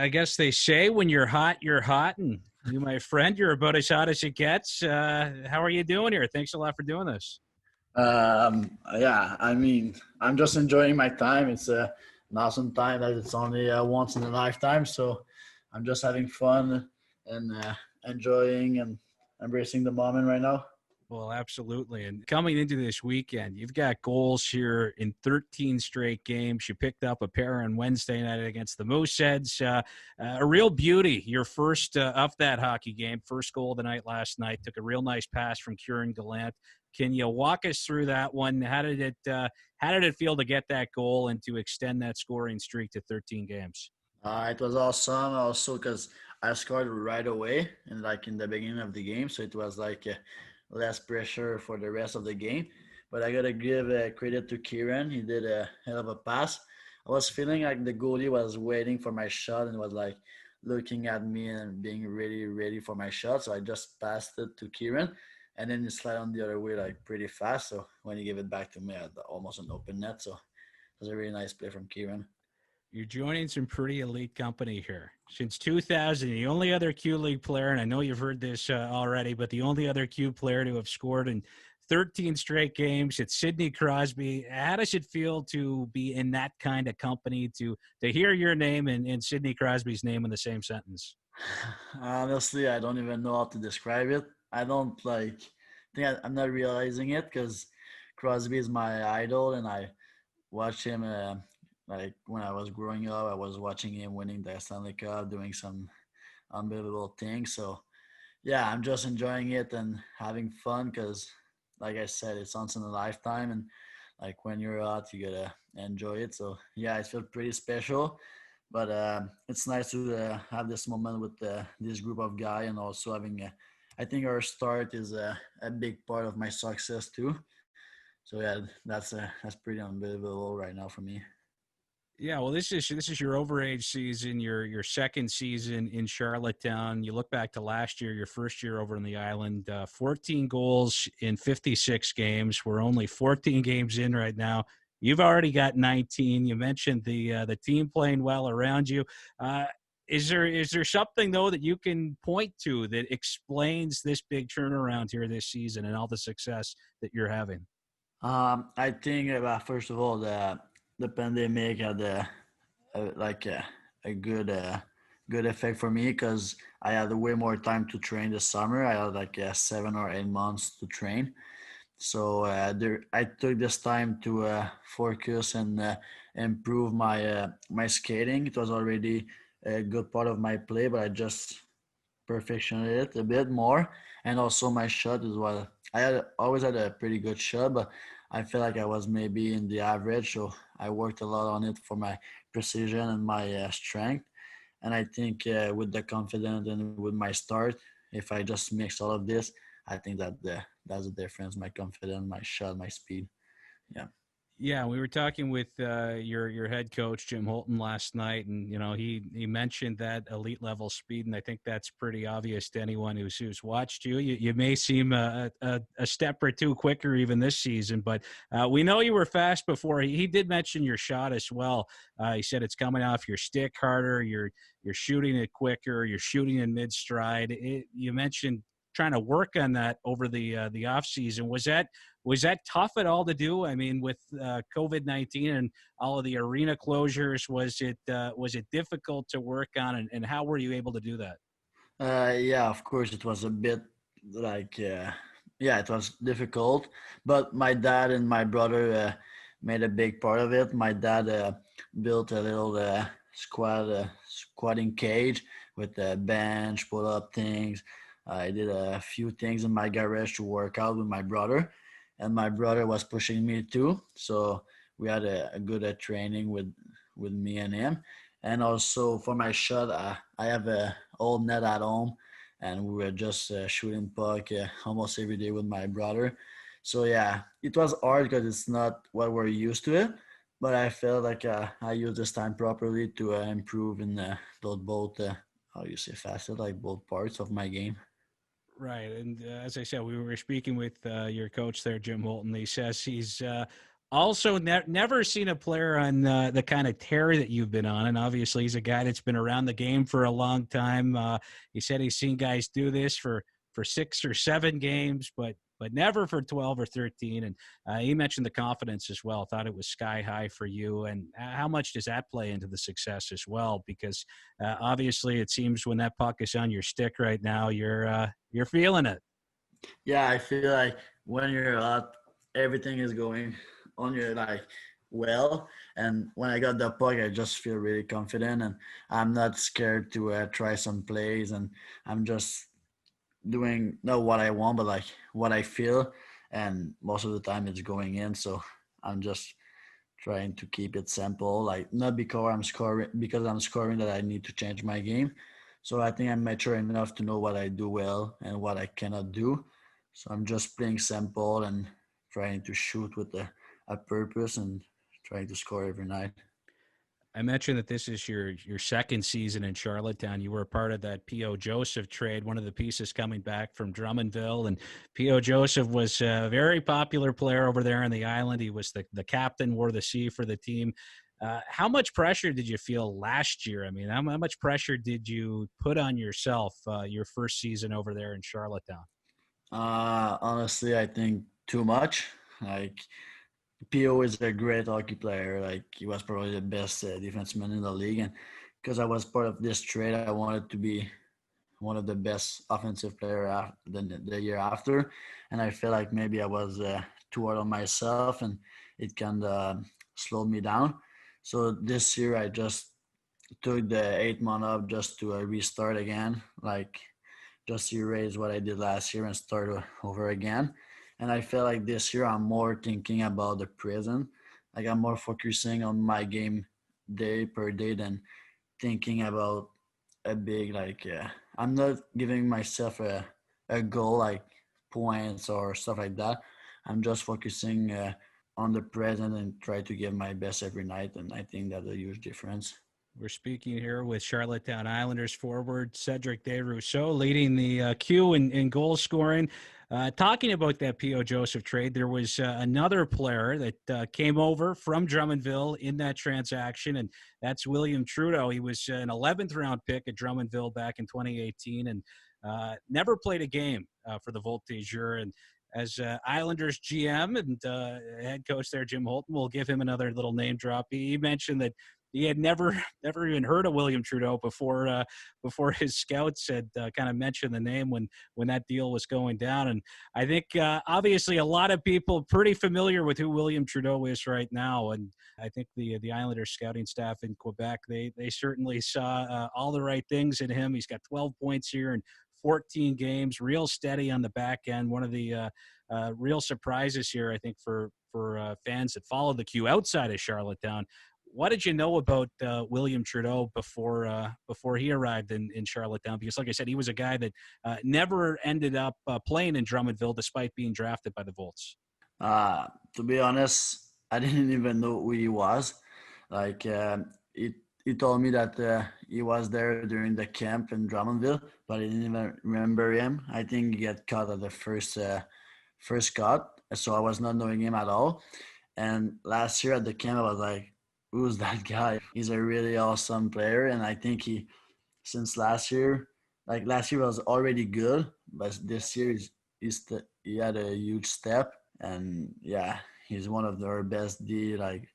I guess they say when you're hot, and you, my friend, you're about as hot as it gets. How are you doing here? Thanks a lot for doing this. Yeah, I mean, I'm just enjoying my time. It's an awesome time that it's only once in a lifetime. So I'm just having fun and enjoying and embracing the moment right now. Well, absolutely. And coming into this weekend, you've got goals here in 13 straight games. You picked up a pair on Wednesday night against the Mooseheads. A real beauty. Your first of that hockey game, first goal of the night last night. Took a real nice pass from Kieran Gallant. Can you walk us through that one? How did it feel to get that goal and to extend that scoring streak to 13 games? It was awesome also because I scored right away and like in the beginning of the game, so it was like less pressure for the rest of the game. But I gotta give credit to Kieran. He did a hell of a pass. I was feeling like the goalie was waiting for my shot and was like looking at me and being really ready for my shot. So I just passed it to Kieran, and then he slid on the other way like pretty fast. So when he gave it back to me, I had almost an open net. So it was a really nice play from Kieran. You're joining some pretty elite company here. Since 2000, the only other Q League player, and I know you've heard this already, but the only other Q player to have scored in 13 straight games, it's Sidney Crosby. How does it feel to be in that kind of company, to hear your name and Sidney Crosby's name in the same sentence? Honestly, I don't even know how to describe it. I don't like. I'm not realizing it because Crosby is my idol, and I watch him. Like when I was growing up, I was watching him winning the Stanley Cup, doing some unbelievable things. So yeah, I'm just enjoying it and having fun because, like I said, it's once in a lifetime, and like when you're out, you gotta enjoy it. So yeah, it feels pretty special, but it's nice to have this moment with this group of guys, and also having. I think our start is a big part of my success too. So yeah, that's pretty unbelievable right now for me. Yeah, well, this is your overage season, your second season in Charlottetown. You look back to last year, your first year over in the island, 14 goals in 56 games. We're only 14 games in right now. You've already got 19. You mentioned the team playing well around you. Uh, is there something though that you can point to that explains this big turnaround here this season and all the success that you're having? I think first of all the pandemic had like a good good effect for me because I had way more time to train this summer. I had like 7 or 8 months to train, so I took this time to focus and improve my skating. It was already a good part of my play, but I just perfectioned it a bit more, and also my shot as well. Always had a pretty good shot, but I feel like I was maybe in the average. So I worked a lot on it for my precision and my strength. And I think with the confidence and with my start, if I just mix all of this, I think that's the difference. My confidence, my shot, my speed. Yeah. Yeah, we were talking with your head coach Jim Holton last night, and he mentioned that elite level speed, and I think that's pretty obvious to anyone who's watched you. You may seem a step or two quicker even this season, but we know you were fast before. He did mention your shot as well. He said it's coming off your stick harder. You're shooting it quicker. You're shooting in mid stride. You mentioned trying to work on that over the off season. Was that tough at all to do? I mean, with COVID-19 and all of the arena closures, was it difficult to work on, and how were you able to do that? Yeah, of course, it was a bit like, yeah, it was difficult, but my dad and my brother made a big part of it. My dad built a little squatting cage with a bench, pull up things. I did a few things in my garage to work out with my brother, and my brother was pushing me too. So we had a good training with me and him. And also for my shot, I have a old net at home, and we were just shooting puck almost every day with my brother. So yeah, it was hard because it's not what we're used to it. But I felt like I used this time properly to improve in those both how you say faster, like both parts of my game. Right, and as I said, we were speaking with your coach there, Jim Holton. He says he's Also, never seen a player on the kind of tear that you've been on. And obviously, he's a guy that's been around the game for a long time. He said he's seen guys do this for 6 or 7 games, but never for 12 or 13. And he mentioned the confidence as well. Thought it was sky high for you. And how much does that play into the success as well? Because obviously, it seems when that puck is on your stick right now, you're feeling it. Yeah, I feel like when you're out, everything is going on your like well. And when I got the puck, I just feel really confident, and I'm not scared to try some plays, and I'm just doing not what I want, but like what I feel, and most of the time it's going in. So I'm just trying to keep it simple, like not because I'm scoring that I need to change my game. So I think I'm mature enough to know what I do well and what I cannot do. So I'm just playing simple and trying to shoot with a purpose and trying to score every night. I mentioned that this is your second season in Charlottetown. You were a part of that P.O. Joseph trade, one of the pieces coming back from Drummondville. And P.O. Joseph was a very popular player over there on the island. He was the captain, wore the C for the team. How much pressure did you feel last year? I mean, how much pressure did you put on yourself your first season over there in Charlottetown? Honestly, I think too much. Like P.O. is a great hockey player. Like he was probably the best defenseman in the league, and because I was part of this trade, I wanted to be one of the best offensive player the year after, and I feel like maybe I was too hard on myself, and it kind of slowed me down. So this year, I just took the 8 month off just to restart again, like just erase what I did last year and start over again. And I feel like this year I'm more thinking about the present. Like I'm more focusing on my game day per day than thinking about a big I'm not giving myself a goal like points or stuff like that. I'm just focusing on the present and try to give my best every night, and I think that's a huge difference. We're speaking here with Charlottetown Islanders forward Cedric Desruisseaux, leading the queue in goal scoring. Talking about that P.O. Joseph trade, there was another player that came over from Drummondville in that transaction, and that's William Trudeau. He was an 11th round pick at Drummondville back in 2018 and never played a game for the Voltigeurs. And as Islanders GM and head coach there, Jim Holton, will give him another little name drop. He mentioned that he had never even heard of William Trudeau before his scouts had kind of mentioned the name when that deal was going down. And I think obviously a lot of people pretty familiar with who William Trudeau is right now. And I think the Islanders scouting staff in Quebec, they certainly saw all the right things in him. He's got 12 points here in 14 games, real steady on the back end. One of the real surprises here, I think, for fans that follow the queue outside of Charlottetown. What did you know about William Trudeau before he arrived in Charlottetown? Because, like I said, he was a guy that never ended up playing in Drummondville, despite being drafted by the Volts. To be honest, I didn't even know who he was. Like he told me that he was there during the camp in Drummondville, but I didn't even remember him. I think he got caught at the first cut, so I was not knowing him at all. And last year at the camp, I was like, "Who's that guy? He's a really awesome player." And I think since last year, like last year was already good, but this year he had a huge step, and yeah, he's one of our best D, like,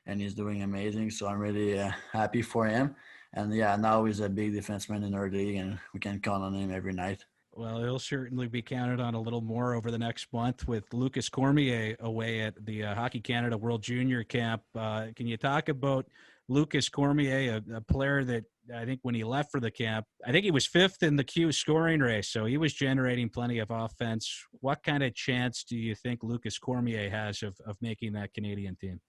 and he's doing amazing. So I'm really happy for him. And yeah, now he's a big defenseman in our league, and we can count on him every night. Well, he'll certainly be counted on a little more over the next month with Lucas Cormier away at the Hockey Canada World Junior Camp. Can you talk about Lucas Cormier, a player that I think when he left for the camp, I think he was fifth in the Q scoring race, so he was generating plenty of offense. What kind of chance do you think Lucas Cormier has of making that Canadian team?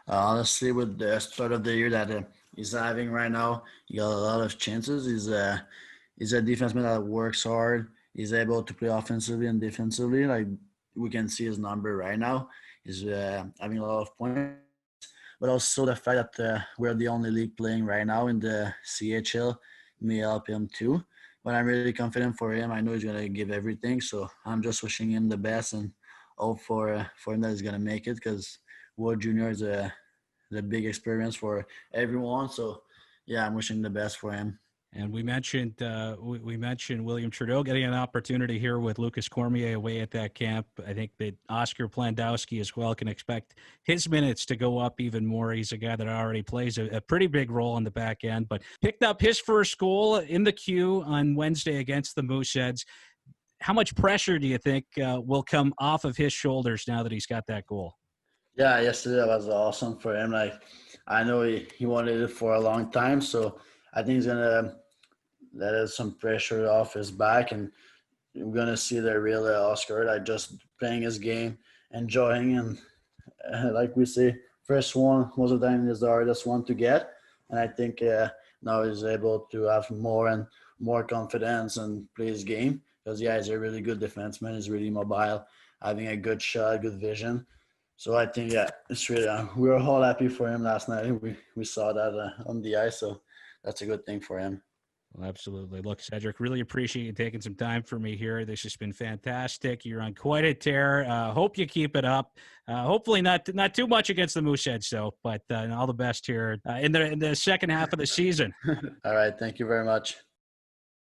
Honestly, with the start of the year that he's having right now, he got a lot of chances. He's a defenseman that works hard. He's able to play offensively and defensively. Like we can see his number right now. He's having a lot of points, but also the fact that we're the only league playing right now in the CHL may help him too. But I'm really confident for him. I know he's gonna give everything. So I'm just wishing him the best and hope for him that he's gonna make it because World Junior is a big experience for everyone. So yeah, I'm wishing the best for him. And we mentioned William Trudeau getting an opportunity here with Lucas Cormier away at that camp. I think that Oscar Plandowski as well can expect his minutes to go up even more. He's a guy that already plays a pretty big role on the back end, but picked up his first goal in the queue on Wednesday against the Mooseheads. How much pressure do you think will come off of his shoulders now that he's got that goal? Yeah, yesterday was awesome for him. Like, I know he wanted it for a long time, so I think he's gonna let some pressure off his back, and we're gonna see the real Oscar, like just playing his game, enjoying, and like we say, first one most of the time is the hardest one to get, and I think now he's able to have more and more confidence and play his game because yeah, he's a really good defenseman. He's really mobile, having a good shot, good vision. So I think yeah, it's really we were all happy for him last night. We saw that on the ice, so that's a good thing for him. Well, absolutely. Look, Cedric, really appreciate you taking some time for me here. This has been fantastic. You're on quite a tear. Hope you keep it up. Hopefully not too much against the Mooseheads, though, but all the best here in the second half of the season. All right. Thank you very much.